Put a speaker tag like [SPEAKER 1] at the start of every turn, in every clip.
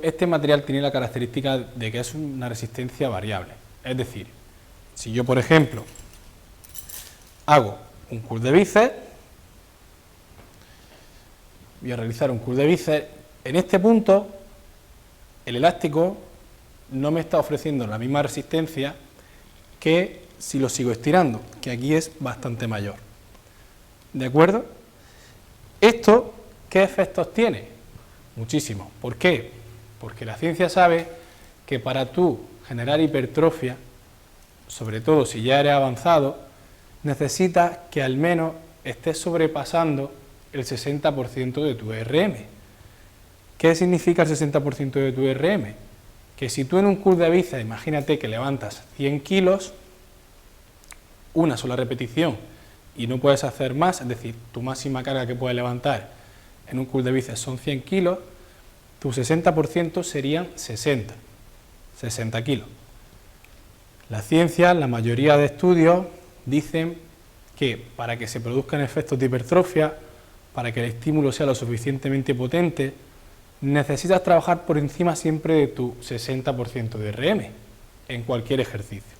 [SPEAKER 1] Este material tiene la característica de que es una resistencia variable. Es decir, si yo, por ejemplo, hago un curl de bíceps, voy a realizar un curl de bíceps, en este punto el elástico no me está ofreciendo la misma resistencia que si lo sigo estirando, que aquí es bastante mayor. ¿De acuerdo? ¿Esto qué efectos tiene? Muchísimos. ¿Por qué? Porque la ciencia sabe que para tú generar hipertrofia, sobre todo si ya eres avanzado, necesitas que al menos estés sobrepasando el 60% de tu RM. ¿Qué significa el 60% de tu RM? Que si tú en un curl de bíceps, imagínate que levantas 100 kilos, una sola repetición, y no puedes hacer más, es decir, tu máxima carga que puedes levantar en un curl de bíceps son 100 kilos, tu 60% serían 60 kilos. La ciencia, la mayoría de estudios, dicen que para que se produzcan efectos de hipertrofia, para que el estímulo sea lo suficientemente potente, necesitas trabajar por encima siempre de tu 60% de RM en cualquier ejercicio.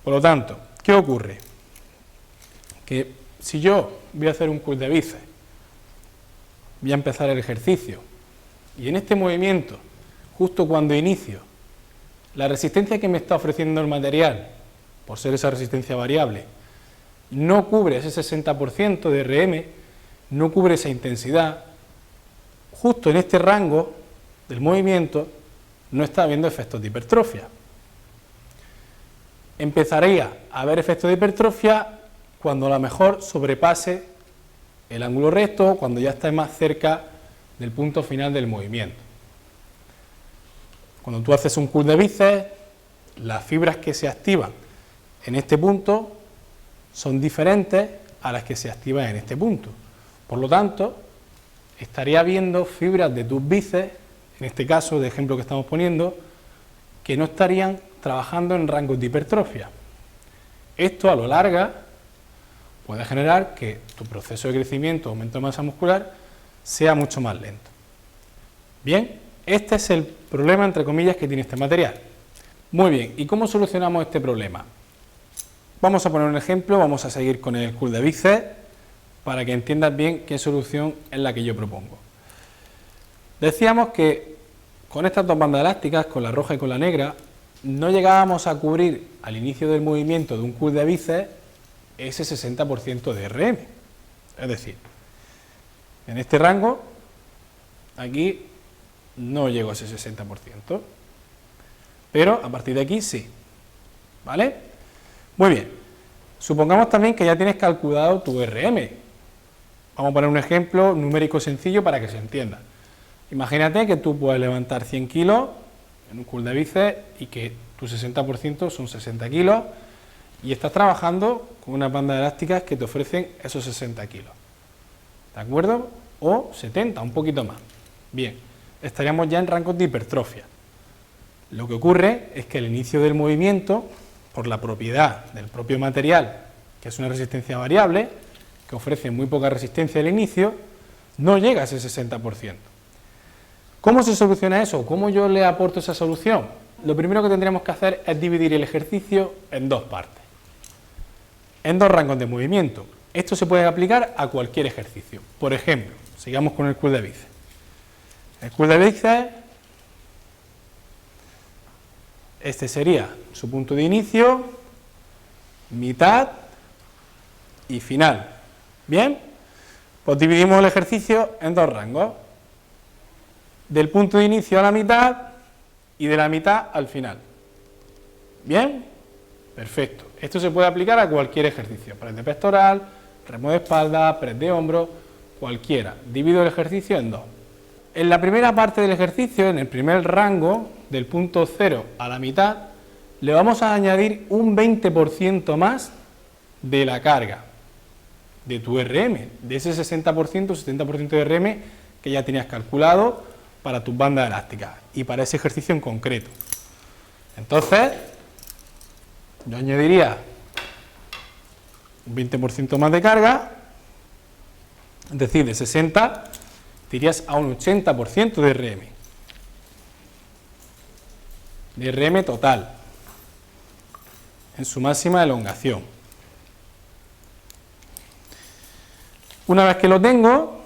[SPEAKER 1] Por lo tanto, ¿qué ocurre? Que si yo voy a hacer un curl de bíceps, voy a empezar el ejercicio, y en este movimiento, justo cuando inicio, la resistencia que me está ofreciendo el material, por ser esa resistencia variable, no cubre ese 60% de RM, no cubre esa intensidad, justo en este rango del movimiento no está habiendo efectos de hipertrofia. Empezaría a haber efectos de hipertrofia cuando a lo mejor sobrepase el ángulo recto, cuando ya esté más cerca del punto final del movimiento. Cuando tú haces un curl de bíceps, las fibras que se activan en este punto son diferentes a las que se activan en este punto. Por lo tanto, estaría viendo fibras de tus bíceps, en este caso de ejemplo que estamos poniendo, que no estarían trabajando en rangos de hipertrofia. Esto a lo largo puede generar que tu proceso de crecimiento o aumento de masa muscular sea mucho más lento. Bien, este es el problema, entre comillas, que tiene este material. Muy bien, ¿y cómo solucionamos este problema? Vamos a poner un ejemplo, vamos a seguir con el curl de bíceps para que entiendas bien qué solución es la que yo propongo. Decíamos que con estas dos bandas elásticas, con la roja y con la negra, no llegábamos a cubrir al inicio del movimiento de un curl de bíceps ese 60% de RM. Es decir, en este rango, aquí no llego a ese 60%, pero a partir de aquí sí, ¿vale? Muy bien, supongamos también que ya tienes calculado tu RM. Vamos a poner un ejemplo numérico sencillo para que se entienda. Imagínate que tú puedes levantar 100 kilos en un curl de bíceps y que tu 60% son 60 kilos y estás trabajando con unas bandas elásticas que te ofrecen esos 60 kilos. ¿De acuerdo? O 70, un poquito más. Bien, estaríamos ya en rangos de hipertrofia. Lo que ocurre es que el inicio del movimiento, por la propiedad del propio material, que es una resistencia variable, que ofrece muy poca resistencia al inicio, no llega a ese 60%. ¿Cómo se soluciona eso? ¿Cómo yo le aporto esa solución? Lo primero que tendríamos que hacer es dividir el ejercicio en dos partes, en dos rangos de movimiento. Esto se puede aplicar a cualquier ejercicio. Por ejemplo, sigamos con el curl de bíceps. El curl de bíceps, este sería su punto de inicio, mitad y final. ¿Bien? Pues dividimos el ejercicio en dos rangos. Del punto de inicio a la mitad y de la mitad al final. ¿Bien? Perfecto. Esto se puede aplicar a cualquier ejercicio. Press de pectoral, remo de espalda, press de hombro, cualquiera. Divido el ejercicio en dos. En la primera parte del ejercicio, en el primer rango, del punto 0 a la mitad, le vamos a añadir un 20% más de la carga, de tu RM, de ese 60%, 70% de RM que ya tenías calculado para tus bandas elásticas y para ese ejercicio en concreto. Entonces, yo añadiría un 20% más de carga, es decir, de 60 te irías a un 80% de RM. de RM total en su máxima elongación. Una vez que lo tengo,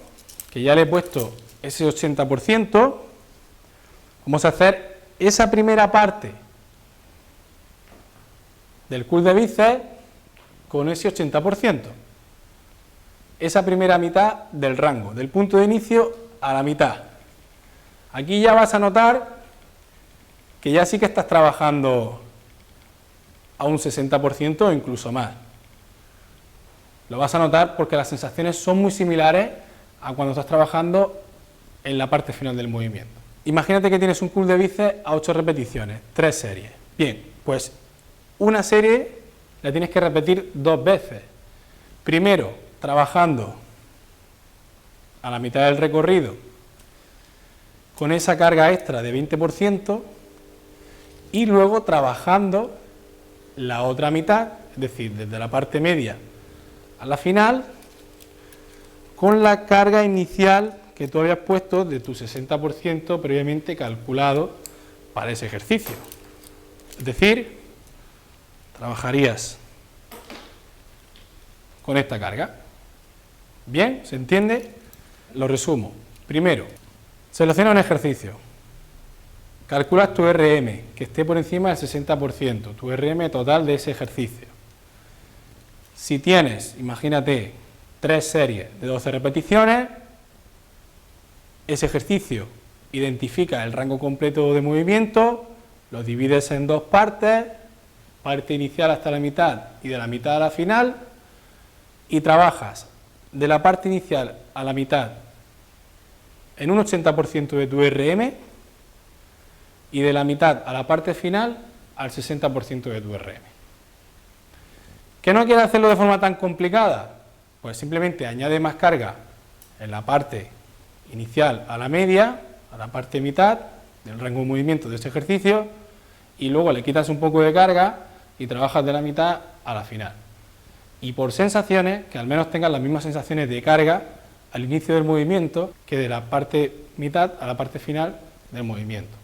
[SPEAKER 1] que ya le he puesto ese 80%, vamos a hacer esa primera parte del curl de bíceps con ese 80%. Esa primera mitad del rango, del punto de inicio a la mitad. Aquí ya vas a notar que ya sí que estás trabajando a un 60% o incluso más. Lo vas a notar porque las sensaciones son muy similares a cuando estás trabajando en la parte final del movimiento. Imagínate que tienes un curl de bíceps a 8 repeticiones, 3 series. Bien, pues una serie la tienes que repetir 2 veces. Primero, trabajando a la mitad del recorrido con esa carga extra de 20% y luego trabajando la otra mitad, es decir, desde la parte media a la final, con la carga inicial que tú habías puesto de tu 60% previamente calculado para ese ejercicio. Es decir, trabajarías con esta carga. ¿Bien? ¿Se entiende? Lo resumo. Primero, selecciona un ejercicio. Calculas tu RM, que esté por encima del 60%, tu RM total de ese ejercicio. Si tienes, imagínate, 3 series de 12 repeticiones, ese ejercicio identifica el rango completo de movimiento, lo divides en 2 partes, parte inicial hasta la mitad y de la mitad a la final, y trabajas de la parte inicial a la mitad en un 80% de tu RM y de la mitad a la parte final al 60% de tu RM. ¿Que no quieres hacerlo de forma tan complicada? Pues simplemente añade más carga en la parte inicial a la media, a la parte mitad del rango de movimiento de este ejercicio, y luego le quitas un poco de carga y trabajas de la mitad a la final. Y por sensaciones, que al menos tengas las mismas sensaciones de carga al inicio del movimiento que de la parte mitad a la parte final del movimiento.